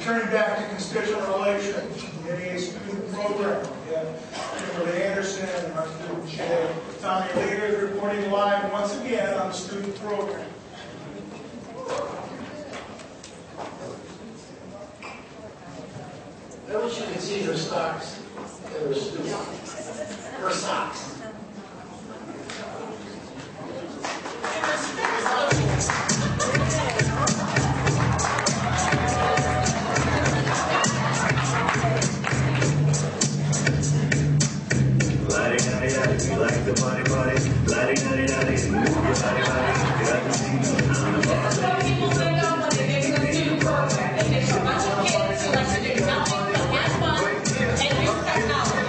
Turning back to constituent relations, the NEA student program. We have Kimberly Anderson and our student Jay. Tommy Leader is reporting live once again on the student program. I wish you could see her socks and her students. Her socks. We like the party, la-di-da-di-da-di, move your body, you got to see on the bar. Some people don't know when they get to the student program. They get a bunch of kids who like to do nothing but have fun and use technology.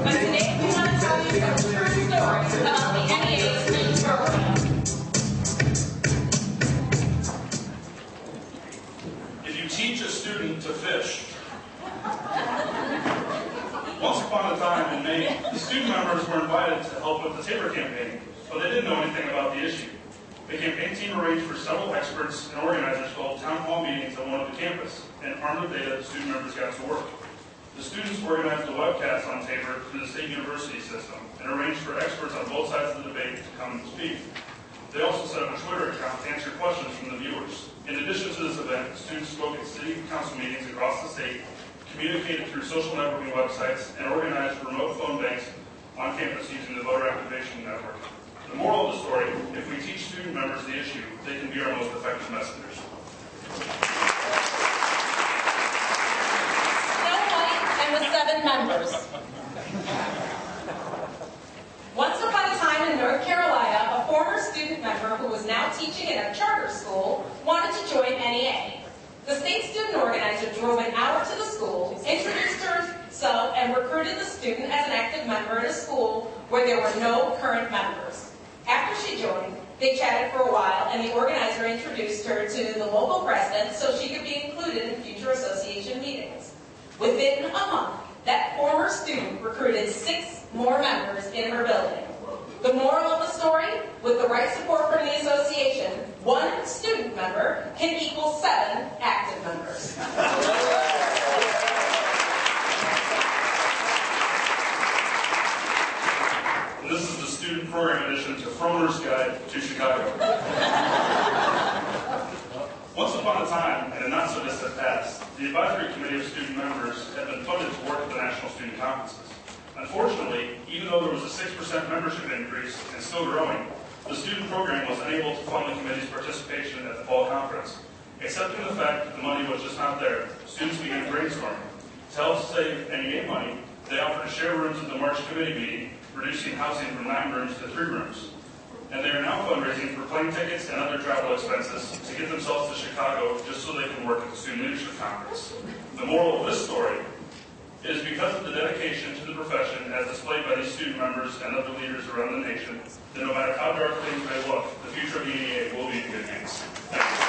But today we want to tell you some true stories about the NEA student program. If you teach a student to fish, once upon a time in Maine, the student members were invited to help with the Tabor campaign, but they didn't know anything about the issue. The campaign team arranged for several experts and organizers to hold town hall meetings on one of the campus, and armed with data, the student members got to work. The students organized a webcast on Tabor through the state university system, and arranged for experts on both sides of the debate to come and speak. They also set up a Twitter account to answer questions from the viewers. In addition to this event, the students spoke at city council meetings across the state, communicated through social networking websites, and organized remote phone banks on campus using the voter activation network. The moral of the story, if we teach student members the issue, they can be our most effective messengers. Snow White and the 7 members. Once upon a time in North Carolina, a former student member who was now teaching in a charter school wanted to join NEA. The state student organizer drove an hour to the school, introduced herself, and recruited the student as an active member in a school where there were no current members. After she joined, they chatted for a while, and the organizer introduced her to the local president so she could be included in future association meetings. Within a month, that former student recruited 6 more members in her building. The moral of the story, with the right support from the association, 1 student member can equal 7 active members. This is the student program edition to Fromer's Guide to Chicago. Once upon a time, in a not-so-distant past, the advisory committee of student members had been funded to work at the national student conferences. Unfortunately, even though there was a 6% membership increase and still growing, the student program was unable to fund the committee's participation at the fall conference. Accepting the fact that the money was just not there, students began brainstorming. To help save NEA money, they offered to share rooms at the March committee meeting, reducing housing from 9 rooms to 3 rooms. And they are now fundraising for plane tickets and other travel expenses to get themselves to Chicago just so they can work at the Student Leadership Conference. The moral of this story is because of the dedication to the profession as displayed by these student members and other leaders around the nation, that no matter how dark things may look, the future of the NEA will be in good hands. Thank you.